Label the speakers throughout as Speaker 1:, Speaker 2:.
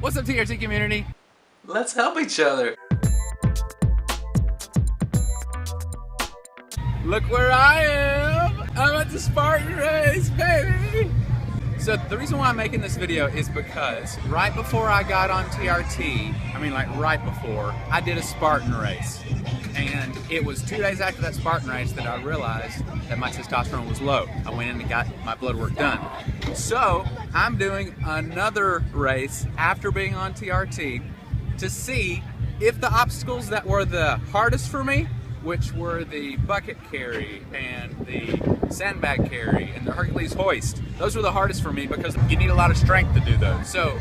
Speaker 1: What's up, TRT community?
Speaker 2: Let's help each other.
Speaker 1: Look where I am! I'm at the Spartan Race, baby! So the reason why I'm making this video is because right before I got on TRT, right before, I did a Spartan Race. And it was 2 days after that Spartan Race that I realized that my testosterone was low. I went in and got my blood work done. So I'm doing another race after being on TRT to see if the obstacles that were the hardest for me, which were the bucket carry and the sandbag carry and the Hercules hoist. Those were the hardest for me because you need a lot of strength to do those. So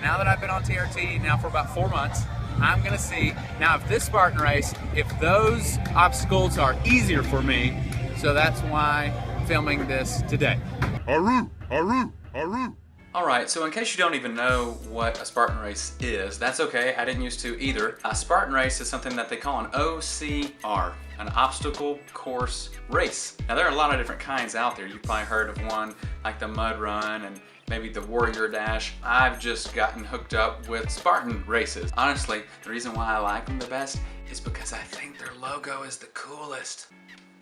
Speaker 1: now that I've been on TRT now for about 4 months, I'm gonna see now if this Spartan race, if those obstacles are easier for me. So that's why I'm filming this today.
Speaker 3: Aru, aru, aru.
Speaker 2: Alright, so in case you don't even know what a Spartan race is, that's okay, I didn't used to either. A Spartan race is something that they call an OCR, an obstacle course race. Now there are a lot of different kinds out there. You've probably heard of one like the Mud Run and maybe the Warrior Dash. I've just gotten hooked up with Spartan races. Honestly, the reason why I like them the best is because I think their logo is the coolest.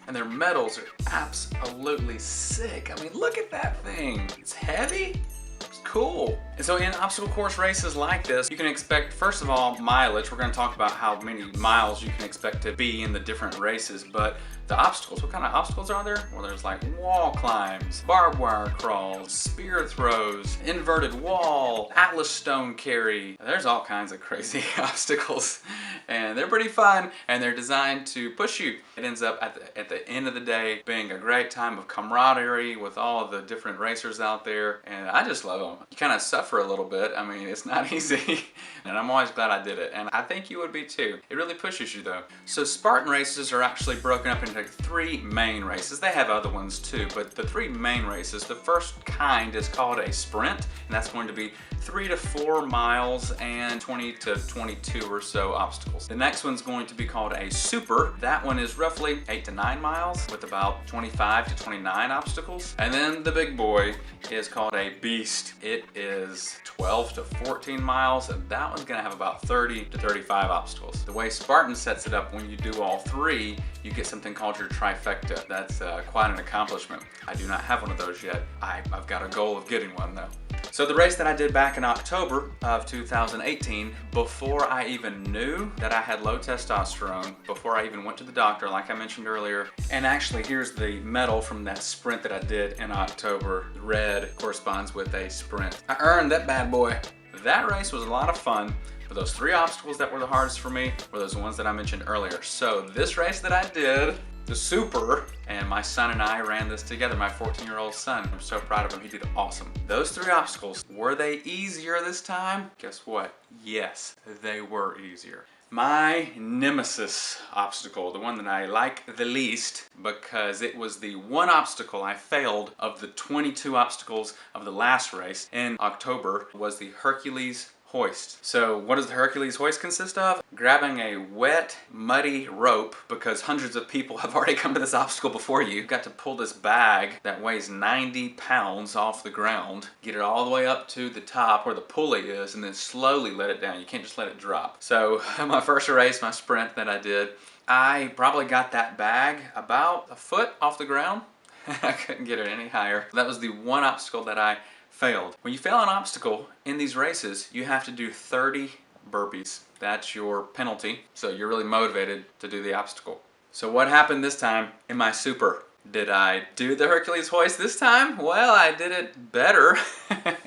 Speaker 2: And their medals are absolutely sick. I mean, look at that thing. It's heavy. It's cool. And so in obstacle course races like this, you can expect, first of all, mileage. We're going to talk about how many miles you can expect to be in the different races, but the obstacles, what kind of obstacles are there? Well, there's like wall climbs, barbed wire crawls, spear throws, inverted wall, Atlas stone carry. There's all kinds of crazy obstacles, and they're pretty fun, and they're designed to push you. It ends up at the end of the day being a great time of camaraderie with all of the different racers out there, and I just love them. You kind of suffer a little bit. I mean, it's not easy, and I'm always glad I did it, and I think you would be too. It really pushes you though. So Spartan races are actually broken up into 3 main races. They have other ones too, but the 3 main races, the first kind is called a sprint, and that's going to be 3 to 4 miles and 20 to 22 or so obstacles. The next one's going to be called a super. That one is roughly 8 to 9 miles with about 25 to 29 obstacles. And then the big boy is called a beast. It is 12 to 14 miles, and that one's gonna have about 30 to 35 obstacles. The way Spartan sets it up, when you do all 3, you get something called your trifecta. That's quite an accomplishment. I do not have one of those yet. I've got a goal of getting one though. So the race that I did back in October of 2018, before I even knew that I had low testosterone, before I even went to the doctor like I mentioned earlier, and actually here's the medal from that sprint that I did in October. Red corresponds with a sprint. I earned that bad boy. That race was a lot of fun. But those 3 obstacles that were the hardest for me were those ones that I mentioned earlier. So this race that I did, the super, and my son and I ran this together, my 14-year-old son. I'm so proud of him, he did awesome. Those 3 obstacles, were they easier this time? Guess what? Yes, they were easier. My nemesis obstacle, the one that I like the least because it was the one obstacle I failed of the 22 obstacles of the last race in October, was the Hercules hoist. So what does the Hercules hoist consist of? Grabbing a wet, muddy rope, because hundreds of people have already come to this obstacle before you. You've got to pull this bag that weighs 90 pounds off the ground, get it all the way up to the top where the pulley is, and then slowly let it down. You can't just let it drop. So my first race, my sprint that I did, I probably got that bag about a foot off the ground. I couldn't get it any higher. That was the one obstacle that I failed. When you fail an obstacle in these races, you have to do 30 burpees. That's your penalty, so you're really motivated to do the obstacle. So what happened this time in my super? Did I do the Hercules hoist this time? Well, I did it better.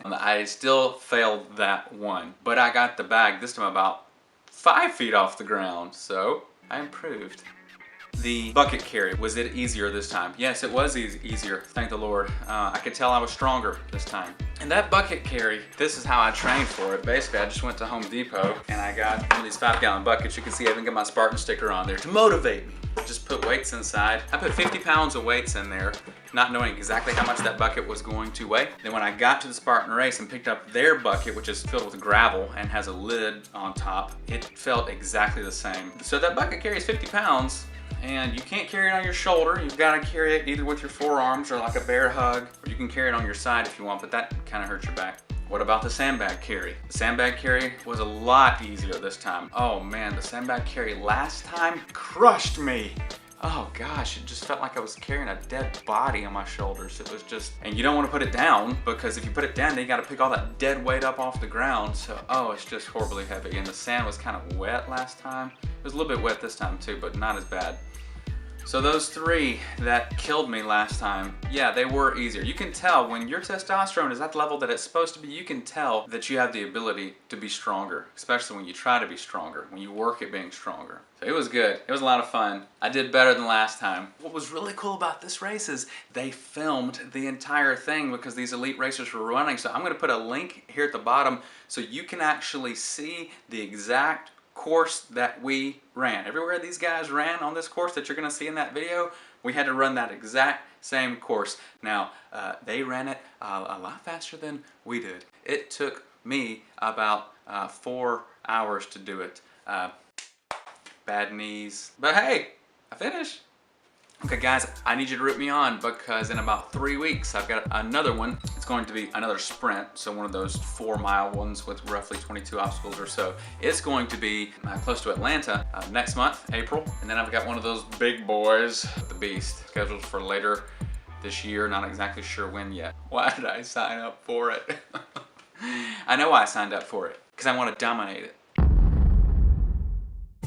Speaker 2: I still failed that one, but I got the bag this time about 5 feet off the ground, so I improved. The bucket carry, was it easier this time? Yes, it was easier, thank the Lord. I could tell I was stronger this time. And that bucket carry, this is how I trained for it. Basically, I just went to Home Depot and I got one of these 5-gallon buckets. You can see I even got my Spartan sticker on there to motivate me. Just put weights inside. I put 50 pounds of weights in there, not knowing exactly how much that bucket was going to weigh. Then when I got to the Spartan Race and picked up their bucket, which is filled with gravel and has a lid on top, it felt exactly the same. So that bucket carries 50 pounds. And you can't carry it on your shoulder. You've got to carry it either with your forearms or like a bear hug, or you can carry it on your side if you want, but that kind of hurts your back. What about the sandbag carry? The sandbag carry was a lot easier this time. Oh man, the sandbag carry last time crushed me. Oh gosh, it just felt like I was carrying a dead body on my shoulders. It was just, and you don't want to put it down because if you put it down, then you got to pick all that dead weight up off the ground. So, oh, it's just horribly heavy. And the sand was kind of wet last time. It was a little bit wet this time too, but not as bad. So those 3 that killed me last time, yeah, they were easier. You can tell when your testosterone is at the level that it's supposed to be, you can tell that you have the ability to be stronger, especially when you try to be stronger, when you work at being stronger. So it was good. It was a lot of fun. I did better than last time. What was really cool about this race is they filmed the entire thing because these elite racers were running. So I'm going to put a link here at the bottom so you can actually see the exact course that we ran. Everywhere these guys ran on this course that you're going to see in that video, we had to run that exact same course. Now, they ran it a lot faster than we did. It took me about 4 hours to do it. Bad knees, but hey, I finished. Okay guys, I need you to root me on because in about 3 weeks I've got another one. It's going to be another sprint, so one of those 4-mile ones with roughly 22 obstacles or so. It's going to be close to Atlanta next month, April, and then I've got one of those big boys, the Beast, scheduled for later this year. Not exactly sure when yet. Why did I sign up for it? I know why I signed up for it, because I want to dominate it.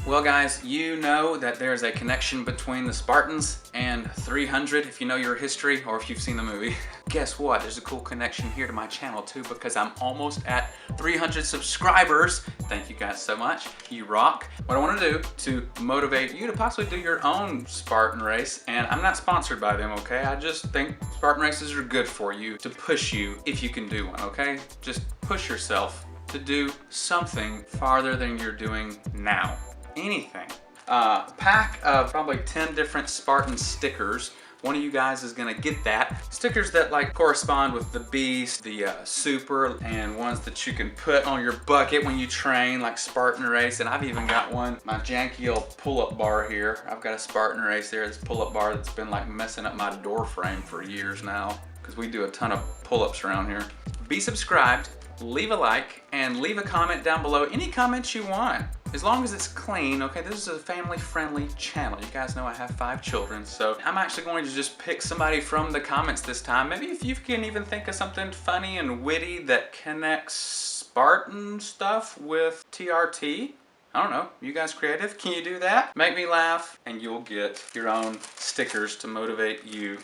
Speaker 2: Well guys, you know that there's a connection between the Spartans and 300 if you know your history or if you've seen the movie. Guess what? There's a cool connection here to my channel too because I'm almost at 300 subscribers. Thank you guys so much. You rock. What I want to do to motivate you to possibly do your own Spartan race, and I'm not sponsored by them, okay? I just think Spartan races are good for you to push you if you can do one, okay? Just push yourself to do something farther than you're doing now. Anything. Pack of probably 10 different Spartan stickers. One of you guys is gonna get that. Stickers that like correspond with the Beast, the Super, and ones that you can put on your bucket when you train, like Spartan Race. And I've even got one, my janky old pull-up bar here. I've got a Spartan Race there, this pull-up bar that's been like messing up my door frame for years now, because we do a ton of pull-ups around here. Be subscribed, leave a like, and leave a comment down below. Any comments you want. As long as it's clean, okay? This is a family-friendly channel. You guys know I have 5 children, so I'm actually going to just pick somebody from the comments this time. Maybe if you can even think of something funny and witty that connects Spartan stuff with TRT. I don't know, you guys creative? Can you do that? Make me laugh, and you'll get your own stickers to motivate you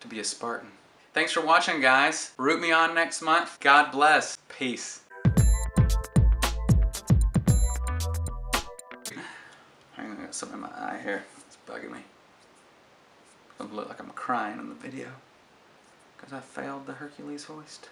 Speaker 2: to be a Spartan. Thanks for watching, guys. Root me on next month. God bless. Peace. I got something in my eye here. It's bugging me. It's gonna look like I'm crying in the video because I failed the Hercules hoist.